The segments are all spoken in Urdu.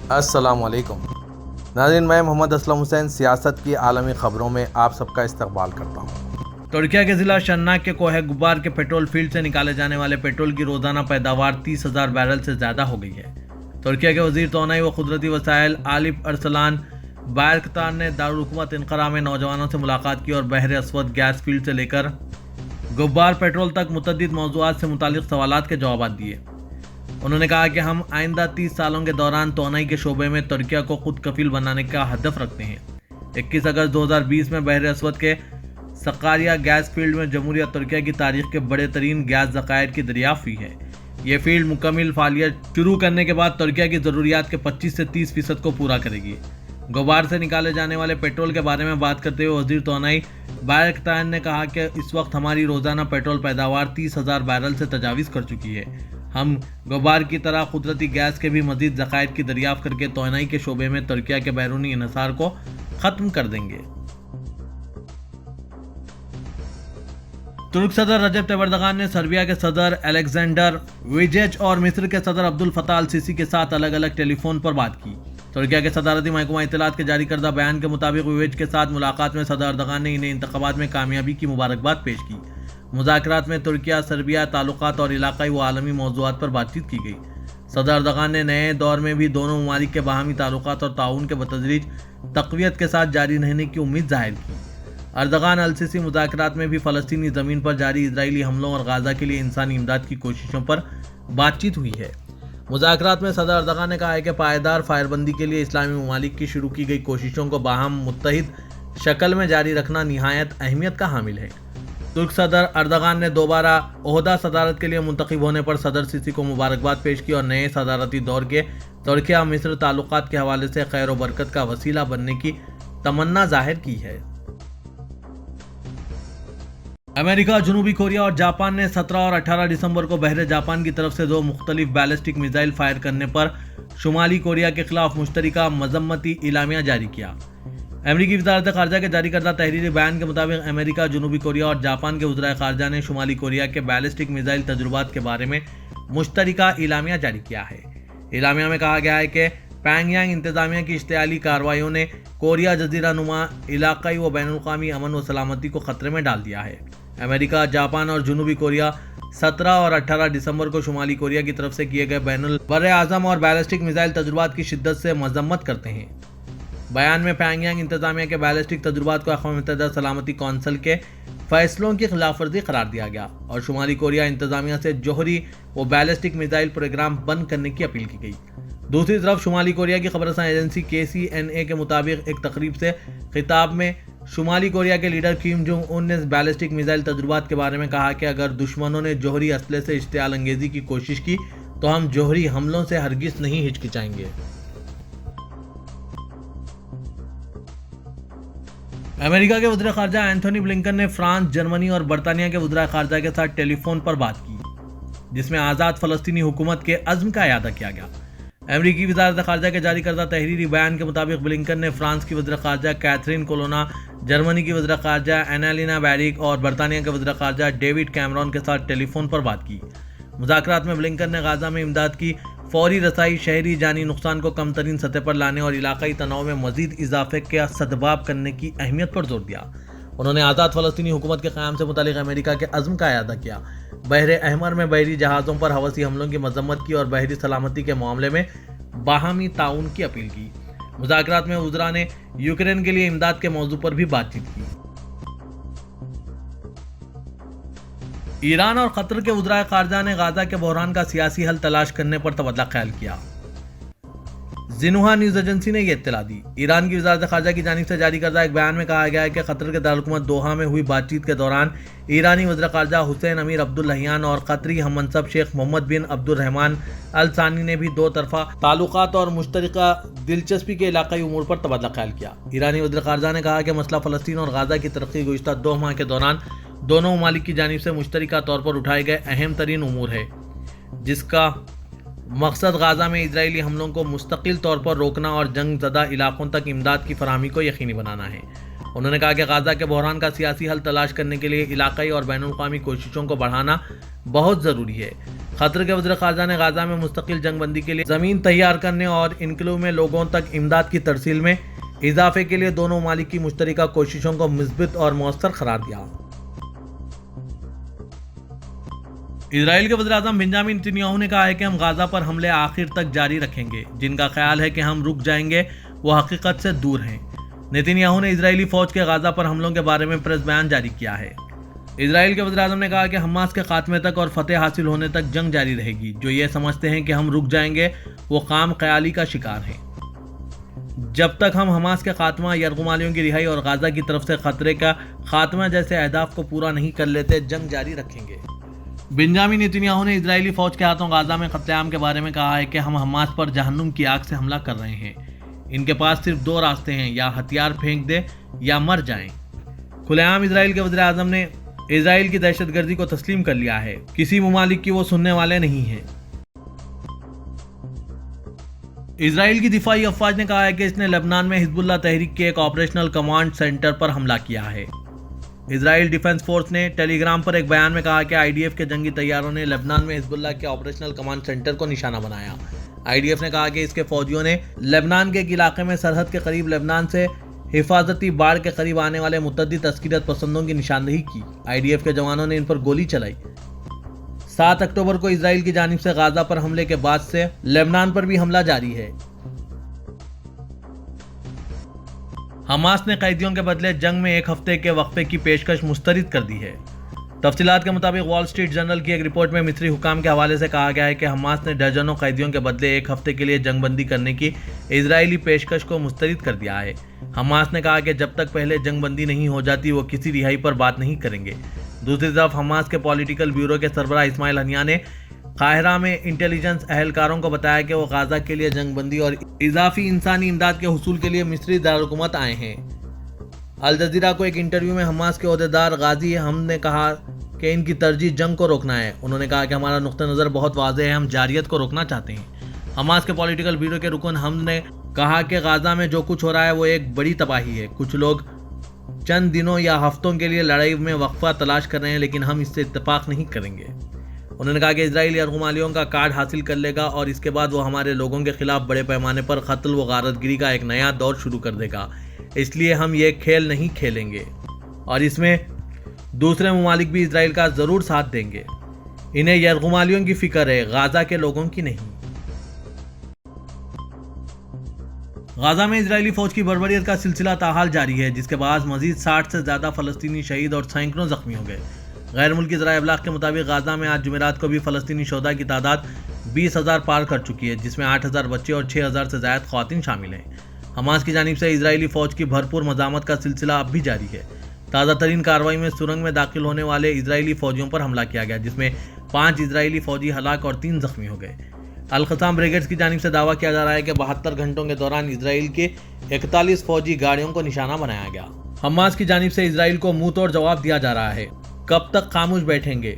السلام علیکم ناظرین، میں محمد اسلم حسین سیاست کی عالمی خبروں میں آپ سب کا استقبال کرتا ہوں۔ ترکیہ کے ضلع شرناک کے کوہ غبار کے پیٹرول فیلڈ سے نکالے جانے والے پیٹرول کی روزانہ پیداوار 30,000 بیرل سے زیادہ ہو گئی ہے۔ ترکیہ کے وزیر توانائی و قدرتی وسائل آلپ ارسلان بایرکتار نے دارالحکومت انقرہ میں نوجوانوں سے ملاقات کی اور بحر اسود گیس فیلڈ سے لے کر غبار پیٹرول تک متعدد موضوعات سے متعلق سوالات کے جوابات دیے۔ انہوں نے کہا کہ ہم آئندہ 30 سالوں کے دوران توانائی کے شعبے میں ترکیہ کو خود کفیل بنانے کا ہدف رکھتے ہیں۔ 21 اگست 2020 میں بحر اسود کے سقاریہ گیس فیلڈ میں جمہوریہ ترکیہ کی تاریخ کے بڑے ترین گیس ذخائر کی دریافت ہوئی ہے۔ یہ فیلڈ مکمل فعالیت شروع کرنے کے بعد ترکیہ کی ضروریات کے 25 سے 30% کو پورا کرے گی۔ غبار سے نکالے جانے والے پیٹرول کے بارے میں بات کرتے ہوئے وزیر توانائی بایرکتار نے کہا کہ اس وقت ہماری روزانہ پیٹرول پیداوار 30,000 بیرل سے تجاوز کر چکی ہے۔ ہم غبار کی طرح قدرتی گیس کے بھی مزید ذخائر کی دریافت کر کے توانائی کے شعبے میں ترکیہ کے بیرونی انحصار کو ختم کر دیں گے۔ ترک صدر رجب طیب اردوغان نے سربیا کے صدر الیگزینڈر ویچیچ اور مصر کے صدر عبدالفتاح السیسی کے ساتھ الگ الگ ٹیلی فون پر بات کی۔ ترکیہ کے صدارتی محکمہ اطلاعات کے جاری کردہ بیان کے مطابق ویچیچ کے ساتھ ملاقات میں صدر اردوغان نے انہیں انتخابات میں کامیابی کی مبارکباد پیش کی۔ مذاکرات میں ترکیہ سربیا تعلقات اور علاقائی و عالمی موضوعات پر بات چیت کی گئی۔ صدر اردوغان نے نئے دور میں بھی دونوں ممالک کے باہمی تعلقات اور تعاون کے بتدریج تقویت کے ساتھ جاری رہنے کی امید ظاہر کی۔ اردوغان السیسی مذاکرات میں بھی فلسطینی زمین پر جاری اسرائیلی حملوں اور غزہ کے لیے انسانی امداد کی کوششوں پر بات چیت ہوئی ہے۔ مذاکرات میں صدر اردوغان نے کہا ہے کہ پائیدار فائر بندی کے لیے اسلامی ممالک کی شروع کی گئی کوششوں کو باہم متحد شکل میں جاری رکھنا نہایت اہمیت کا حامل ہے۔ ترک صدر اردوغان نے دوبارہ عہدہ صدارت کے لیے منتخب ہونے پر صدر سیسی کو مبارکباد پیش کی اور نئے صدارتی دور کے ترکیہ مصر تعلقات کے حوالے سے خیر و برکت کا وسیلہ بننے کی تمنا ظاہر کی ہے۔ امریکہ، جنوبی کوریا اور جاپان نے 17 اور 18 دسمبر کو بحر جاپان کی طرف سے 2 مختلف بیلسٹک میزائل فائر کرنے پر شمالی کوریا کے خلاف مشترکہ مذمتی اعلامیہ جاری کیا۔ امریکی وزارت خارجہ کے جاری کردہ تحریری بیان کے مطابق امریکہ، جنوبی کوریا اور جاپان کے وزرائے خارجہ نے شمالی کوریا کے بیلسٹک میزائل تجربات کے بارے میں مشترکہ اعلامیہ جاری کیا ہے۔ اعلامیہ میں کہا گیا ہے کہ پینگ یانگ انتظامیہ کی اشتعالی کارروائیوں نے کوریا جزیرہ نما علاقائی و بین الاقوامی امن و سلامتی کو خطرے میں ڈال دیا ہے۔ امریکہ، جاپان اور جنوبی کوریا 17 اور 18 دسمبر کو شمالی کوریا کی طرف سے کیے گئے بین البراعظم اور بیلسٹک میزائل تجربات کی شدت سے مذمت کرتے ہیں۔ بیان میں پینگ یانگ انتظامیہ کے بیلسٹک تجربات کو اقوام متحدہ سلامتی کونسل کے فیصلوں کی خلاف ورزی قرار دیا گیا اور شمالی کوریا انتظامیہ سے جوہری و بیلسٹک میزائل پروگرام بند کرنے کی اپیل کی گئی۔ دوسری طرف شمالی کوریا کی خبررساں ایجنسی KCNA کے مطابق ایک تقریب سے خطاب میں شمالی کوریا کے لیڈر کیم جونگ ان نے بیلسٹک میزائل تجربات کے بارے میں کہا کہ اگر دشمنوں نے جوہری اسلحے سے اشتعال انگیزی کی کوشش کی تو ہم جوہری حملوں سے ہرگز نہیں ہچکچائیں گے۔ امریکہ کے وزیر خارجہ اینتھونی بلنکن نے فرانس، جرمنی اور برطانیہ کے وزرائے خارجہ کے ساتھ ٹیلی فون پر بات کی، جس میں آزاد فلسطینی حکومت کے عزم کا اعادہ کیا گیا۔ امریکی وزارت خارجہ کے جاری کردہ تحریری بیان کے مطابق بلنکن نے فرانس کی وزیر خارجہ کیتھرین کولونا، جرمنی کی وزیر خارجہ اینالینا بیریک اور برطانیہ کے وزیر خارجہ ڈیوڈ کیمرون کے ساتھ ٹیلی فون پر بات کی۔ مذاکرات میں بلنکن نے غزہ میں امداد کی فوری رسائی، شہری جانی نقصان کو کم ترین سطح پر لانے اور علاقائی تناؤ میں مزید اضافے کا سدباب کرنے کی اہمیت پر زور دیا۔ انہوں نے آزاد فلسطینی حکومت کے قیام سے متعلق امریکہ کے عزم کا اعادہ کیا، بحر احمر میں بحری جہازوں پر حوثی حملوں کی مذمت کی اور بحری سلامتی کے معاملے میں باہمی تعاون کی اپیل کی۔ مذاکرات میں وزراء نے یوکرین کے لیے امداد کے موضوع پر بھی بات چیت کی۔ ایران اور قطر کے وزرائے خارجہ نے غزہ کے بحران کا سیاسی حل تلاش کرنے پر تبادلہ خیال کیا۔ زنہوا نیوز ایجنسی نے یہ اطلاع دی۔ ایران کی وزارت خارجہ کی جانب سے جاری کردہ ایک بیان میں کہا گیا ہے کہ قطر کے دارالحکومت دوحہ میں ہوئی بات چیت کے دوران ایرانی وزیر خارجہ حسین امیر عبداللہیان اور قطری ہم منصب شیخ محمد بن عبد الرحمن ال ثانی نے بھی 2 طرفہ تعلقات اور مشترکہ دلچسپی کے علاقائی امور پر تبادلہ خیال کیا۔ ایرانی وزیر خارجہ نے کہا کہ مسئلہ فلسطین اور غزہ کی ترقی گزشتہ 2 ماہ کے دوران دونوں ممالک کی جانب سے مشترکہ طور پر اٹھائے گئے اہم ترین امور ہے، جس کا مقصد غزہ میں اسرائیلی حملوں کو مستقل طور پر روکنا اور جنگ زدہ علاقوں تک امداد کی فراہمی کو یقینی بنانا ہے۔ انہوں نے کہا کہ غزہ کے بحران کا سیاسی حل تلاش کرنے کے لیے علاقائی اور بین الاقوامی کوششوں کو بڑھانا بہت ضروری ہے۔ قطر کے وزیر خارجہ نے غزہ میں مستقل جنگ بندی کے لیے زمین تیار کرنے اور انکلیو میں لوگوں تک امداد کی ترسیل میں اضافے کے لیے دونوں ممالک کی مشترکہ کوششوں کو مثبت اور مؤثر قرار دیا۔ اسرائیل کے وزیر اعظم بنجامن نتنیاہو نے کہا ہے کہ ہم غزہ پر حملے آخر تک جاری رکھیں گے، جن کا خیال ہے کہ ہم رک جائیں گے وہ حقیقت سے دور ہیں۔ نتنیاہو نے اسرائیلی فوج کے غزہ پر حملوں کے بارے میں پریس بیان جاری کیا ہے۔ اسرائیل کے وزیر اعظم نے کہا کہ حماس کے خاتمے تک اور فتح حاصل ہونے تک جنگ جاری رہے گی۔ جو یہ سمجھتے ہیں کہ ہم رک جائیں گے وہ خام خیالی کا شکار ہیں۔ جب تک ہم حماس کے خاتمہ، یرغمالیوں کی رہائی اور غزہ کی طرف سے خطرے کا خاتمہ جیسے اہداف کو پورا نہیں کر لیتے، جنگ جاری رکھیں گے۔ بنجامن نتنیاہو نے اسرائیلی فوج کے ہاتھوں غزہ میں قتل عام کے بارے میں کہا ہے کہ ہم حماس پر جہنم کی آگ سے حملہ کر رہے ہیں۔ ان کے پاس صرف دو راستے ہیں، یا ہتھیار پھینک دے یا مر جائیں۔ کھلے عام اسرائیل کے وزیر اعظم نے اسرائیل کی دہشت گردی کو تسلیم کر لیا ہے، کسی ممالک کی وہ سننے والے نہیں ہیں۔ اسرائیل کی دفاعی افواج نے کہا ہے کہ اس نے لبنان میں حزب اللہ تحریک کے ایک آپریشنل کمانڈ سینٹر پر حملہ کیا ہے۔ اسرائیل ڈیفنس فورس نے ٹیلی گرام پر ایک بیان میں کہا کہ آئی ڈی ایف کے جنگی طیاروں نے لبنان میں حزب اللہ کے آپریشنل کمانڈ سینٹر کو نشانہ بنایا۔ آئی ڈی ایف نے کہا کہ اس کے فوجیوں نے لبنان کے ایک علاقے میں سرحد کے قریب لبنان سے حفاظتی باڑ کے قریب آنے والے متعدد تشکیلات پسندوں کی نشاندہی کی۔ آئی ڈی ایف کے جوانوں نے ان پر گولی چلائی۔ 7 اکتوبر کو اسرائیل کی جانب سے غزہ پر حملے کے بعد سے لبنان پر بھی حملہ جاری ہے۔ حماس نے قیدیوں کے بدلے جنگ میں 1 ہفتے کے وقفے کی پیشکش مسترد کر دی ہے۔ تفصیلات کے مطابق وال اسٹریٹ جرنل کی ایک رپورٹ میں مصری حکام کے حوالے سے کہا گیا ہے کہ حماس نے درجنوں قیدیوں کے بدلے 1 ہفتے کے لیے جنگ بندی کرنے کی اسرائیلی پیشکش کو مسترد کر دیا ہے۔ حماس نے کہا کہ جب تک پہلے جنگ بندی نہیں ہو جاتی وہ کسی رہائی پر بات نہیں کریں گے۔ دوسری طرف حماس کے پولیٹیکل بیورو کے سربراہ اسماعیل ہنیہ نے قاہرہ میں انٹیلیجنس اہلکاروں کو بتایا کہ وہ غزہ کے لیے جنگ بندی اور اضافی انسانی امداد کے حصول کے لیے مصری دارالحکومت آئے ہیں۔ الجزیرہ کو ایک انٹرویو میں حماس کے عہدیدار غازی حمد نے کہا کہ ان کی ترجیح جنگ کو روکنا ہے۔ انہوں نے کہا کہ ہمارا نقطہ نظر بہت واضح ہے، ہم جارحیت کو روکنا چاہتے ہیں۔ حماس کے پولیٹیکل بیورو کے رکن حمد نے کہا کہ غزہ میں جو کچھ ہو رہا ہے وہ ایک بڑی تباہی ہے۔ کچھ لوگ چند دنوں یا ہفتوں کے لیے لڑائی میں وقفہ تلاش کر رہے ہیں، لیکن ہم اس سے اتفاق نہیں کریں گے۔ انہوں نے کہا کہ اسرائیل یرغمالیوں کا کارڈ حاصل کر لے گا اور اس کے بعد وہ ہمارے لوگوں کے خلاف بڑے پیمانے پر قتل و غارت گری کا ایک نیا دور شروع کر دے گا۔ اس لیے ہم یہ کھیل نہیں کھیلیں گے اور اس میں دوسرے ممالک بھی اسرائیل کا ضرور ساتھ دیں گے۔ انہیں یرغمالیوں کی فکر ہے، غزہ کے لوگوں کی نہیں۔ غزہ میں اسرائیلی فوج کی بربریت کا سلسلہ تاحال جاری ہے، جس کے باعث مزید 60 سے زیادہ فلسطینی شہید اور سینکڑوں زخمی ہو گئے۔ غیر ملکی ذرائع ابلاغ کے مطابق غزہ میں آج جمعرات کو بھی فلسطینی شہداء کی تعداد 20,000 پار کر چکی ہے، جس میں 8,000 بچے اور 6,000 سے زائد خواتین شامل ہیں۔ حماس کی جانب سے اسرائیلی فوج کی بھرپور مزاحمت کا سلسلہ اب بھی جاری ہے۔ تازہ ترین کارروائی میں سرنگ میں داخل ہونے والے اسرائیلی فوجیوں پر حملہ کیا گیا، جس میں 5 اسرائیلی فوجی ہلاک اور 3 زخمی ہو گئے۔ القسام بریگیڈز کی جانب سے دعویٰ کیا جا رہا ہے کہ 72 گھنٹوں کے دوران اسرائیل کے 41 فوجی گاڑیوں کو نشانہ بنایا گیا۔ حماس کی جانب سے اسرائیل کو منہ توڑ جواب دیا جا رہا ہے، کب تک خاموش بیٹھیں گے؟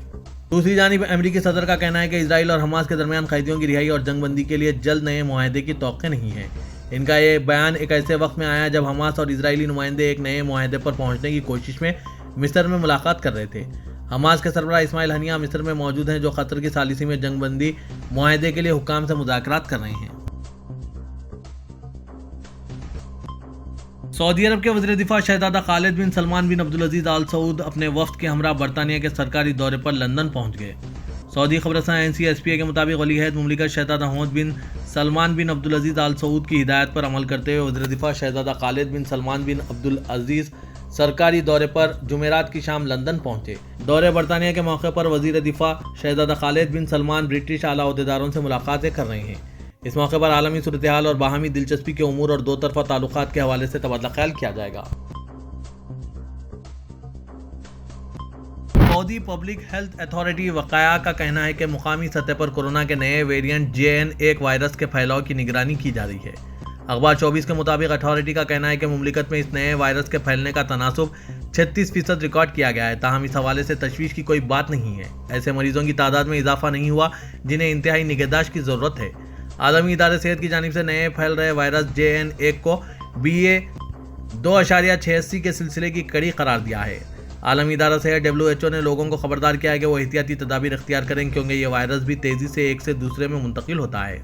دوسری جانب امریکی صدر کا کہنا ہے کہ اسرائیل اور حماس کے درمیان قیدیوں کی رہائی اور جنگ بندی کے لیے جلد نئے معاہدے کی توقع نہیں ہے۔ ان کا یہ بیان ایک ایسے وقت میں آیا جب حماس اور اسرائیلی نمائندے ایک نئے معاہدے پر پہنچنے کی کوشش میں مصر میں ملاقات کر رہے تھے۔ حماس کے سربراہ اسماعیل ہنیہ مصر میں موجود ہیں، جو قطر کی ثالثی میں جنگ بندی معاہدے کے لیے حکام سے مذاکرات کر رہے ہیں۔ سعودی عرب کے وزیر دفاع شہزادہ خالد بن سلمان بن عبدالعزیز آل سعود اپنے وفد کے ہمراہ برطانیہ کے سرکاری دورے پر لندن پہنچ گئے۔ سعودی خبررساں NCSPA کے مطابق ولی عہد مملکت شہزادہ حمد بن سلمان بن عبدالعزیز آل سعود کی ہدایت پر عمل کرتے ہوئے وزیر دفاع شہزادہ خالد بن سلمان بن عبدالعزیز سرکاری دورے پر جمعرات کی شام لندن پہنچے۔ دورے برطانیہ کے موقع پر وزیر دفاع شہزادہ خالد بن سلمان برٹش اعلیٰ عہدیداروں سے ملاقاتیں کر رہے ہیں۔ اس موقع پر عالمی صورتحال اور باہمی دلچسپی کے امور اور دو طرفہ تعلقات کے حوالے سے تبادلہ خیال کیا جائے گا۔ سعودی پبلک ہیلتھ اتھارٹی وقایع کا کہنا ہے کہ مقامی سطح پر کورونا کے نئے ویرینٹ JN1 وائرس کے پھیلاؤ کی نگرانی کی جا رہی ہے۔ اخبار 24 کے مطابق اتھارٹی کا کہنا ہے کہ مملکت میں اس نئے وائرس کے پھیلنے کا تناسب 36% ریکارڈ کیا گیا ہے، تاہم اس حوالے سے تشویش کی کوئی بات نہیں ہے۔ ایسے مریضوں کی تعداد میں اضافہ نہیں ہوا جنہیں انتہائی نگہداشت کی ضرورت ہے۔ عالمی ادارے صحت کی جانب سے نئے پھیل رہے وائرس JN1 کو BA2.86 کے سلسلے کی کڑی قرار دیا ہے۔ عالمی ادارہ صحت WHO نے لوگوں کو خبردار کیا ہے کہ وہ احتیاطی تدابیر اختیار کریں کیونکہ یہ وائرس بھی تیزی سے ایک سے دوسرے میں منتقل ہوتا ہے۔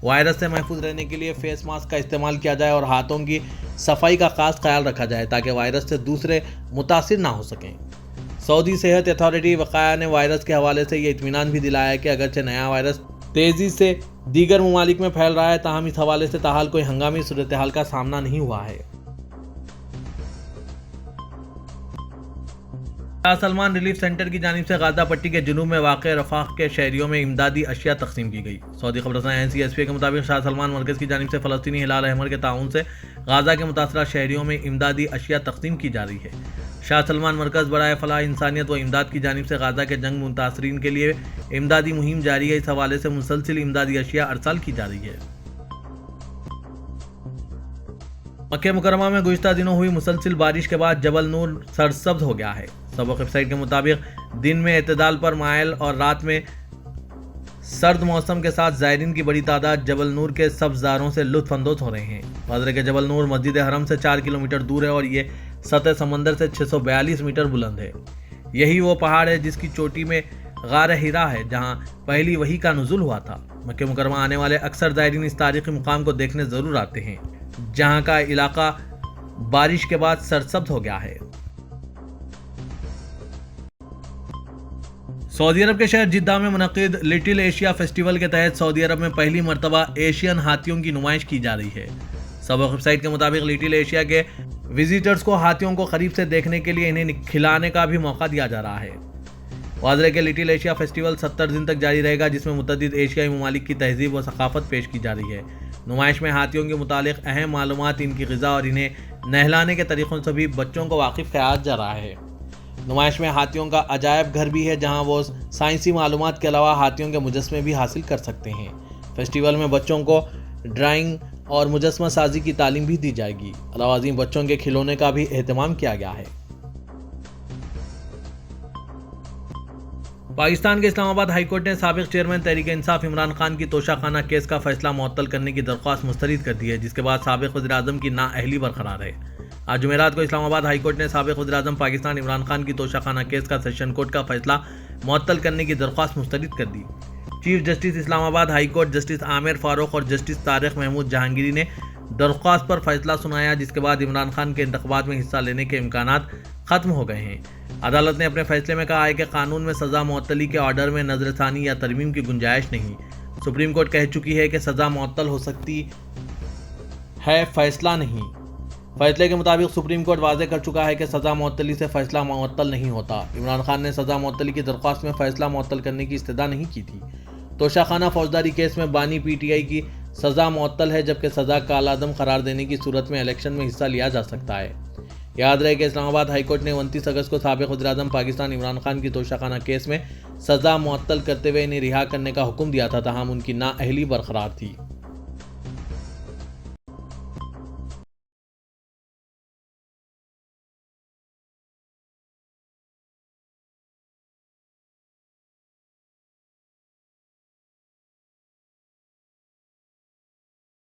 وائرس سے محفوظ رہنے کے لیے فیس ماسک کا استعمال کیا جائے اور ہاتھوں کی صفائی کا خاص خیال رکھا جائے تاکہ وائرس سے دوسرے متاثر نہ ہو سکیں۔ سعودی صحت اتھارٹی وقایہ نے وائرس کے حوالے سے یہ اطمینان بھی دلایا ہے کہ اگرچہ نیا وائرس تیزی سے دیگر ممالک میں پھیل رہا ہے تاہم اس حوالے سے تاحال کوئی ہنگامی صورتحال کا سامنا نہیں ہوا ہے۔ شاہ سلمان ریلیف سینٹر کی جانب سے غازہ پٹی کے جنوب میں واقع رفاح کے شہریوں میں امدادی اشیاء تقسیم کی گئی۔ سعودی خبررساں NCSP کے مطابق شاہ سلمان مرکز کی جانب سے فلسطینی ہلال احمر کے تعاون سے غازہ کے متاثرہ شہریوں میں امدادی اشیاء تقسیم کی جا رہی ہے۔ شاہ سلمان مرکز برائے فلاح انسانیت و امداد کی جانب سے غازہ کے جنگ متاثرین کے لیے امدادی مہم جاری ہے۔ اس حوالے سے مسلسل امدادی اشیاء ارسال کی جا رہی ہے۔ مکہ مکرمہ میں گزشتہ دنوں ہوئی مسلسل بارش کے بعد جبل نور سرسبز ہو گیا ہے۔ سبق ویب سائٹ کے مطابق دن میں اعتدال پر مائل اور رات میں سرد موسم کے ساتھ زائرین کی بڑی تعداد جبل نور کے سبزاروں سے لطف اندوز ہو رہے ہیں۔ واضح کہ جبل نور مسجد حرم سے 4 کلومیٹر دور ہے اور یہ سطح سمندر سے 642 میٹر بلند ہے۔ یہی وہ پہاڑ ہے جس کی چوٹی میں غار ہیرا ہے جہاں پہلی وحی کا نزول ہوا تھا۔ مکہ مکرمہ آنے والے اکثر زائرین اس تاریخی مقام کو دیکھنے ضرور آتے ہیں جہاں کا علاقہ بارش کے بعد سرسبز ہو گیا ہے۔ سعودی عرب کے شہر جدہ میں منعقد لٹل ایشیا فیسٹیول کے تحت سعودی عرب میں پہلی مرتبہ ایشین ہاتھیوں کی نمائش کی جا رہی ہے۔ سبق ویب سائٹ کے مطابق لٹل ایشیا کے وزیٹرز کو ہاتھیوں کو قریب سے دیکھنے کے لیے انہیں کھلانے کا بھی موقع دیا جا رہا ہے۔ واضح کہ لٹل ایشیا فیسٹیول 70 دن تک جاری رہے گا جس میں متعدد ایشیائی ممالک کی تہذیب و ثقافت پیش کی جا رہی ہے۔ نمائش میں ہاتھیوں کے متعلق اہم معلومات، ان کی غذا اور انہیں نہلانے کے طریقوں سے بھی بچوں کو واقف کیا جا رہا ہے۔ نمائش میں ہاتھیوں کا عجائب گھر بھی ہے جہاں وہ سائنسی معلومات کے علاوہ ہاتھیوں کے مجسمے بھی حاصل کر سکتے ہیں۔ فیسٹیول میں بچوں کو ڈرائنگ اور مجسمہ سازی کی تعلیم بھی دی جائے گی۔ علاوہ ازیں بچوں کے کھلونے کا بھی اہتمام کیا گیا ہے۔ پاکستان کے اسلام آباد ہائی کورٹ نے سابق چیئرمین تحریک انصاف عمران خان کی توشہ خانہ کیس کا فیصلہ معطل کرنے کی درخواست مسترد کر دی ہے جس کے بعد سابق وزیر اعظم کی نااہلی برقرار ہے۔ آج جمعرات کو اسلام آباد ہائی کورٹ نے سابق وزیر اعظم پاکستان عمران خان کی توشہ خانہ کیس کا سیشن کورٹ کا فیصلہ معطل کرنے کی درخواست مسترد کر دی۔ چیف جسٹس اسلام آباد ہائی کورٹ جسٹس عامر فاروق اور جسٹس طارق محمود جہانگیری نے درخواست پر فیصلہ سنایا جس کے بعد عمران خان کے انتخابات میں حصہ لینے کے امکانات ختم ہو گئے ہیں۔ عدالت نے اپنے فیصلے میں کہا ہے کہ قانون میں سزا معطلی کے آرڈر میں نظر ثانی یا ترمیم کی گنجائش نہیں۔ سپریم کورٹ کہہ چکی ہے کہ سزا معطل ہو سکتی ہے، فیصلہ نہیں۔ فیصلے کے مطابق سپریم کورٹ واضح کر چکا ہے کہ سزا معطلی سے فیصلہ معطل نہیں ہوتا۔ عمران خان نے سزا معطلی کی درخواست میں فیصلہ معطل کرنے کی استدعا نہیں کی تھی۔ توشہ خانہ فوجداری کیس میں بانی PTI کی سزا معطل ہے جبکہ سزا کالعدم قرار دینے کی صورت میں الیکشن میں حصہ لیا جا سکتا ہے۔ یاد رہے کہ اسلام آباد ہائی کورٹ نے 29 اگست کو سابق وزیر اعظم پاکستان عمران خان کی توشہ خانہ کیس میں سزا معطل کرتے ہوئے انہیں رہا کرنے کا حکم دیا تھا تاہم ان کی نااہلی برقرار تھی۔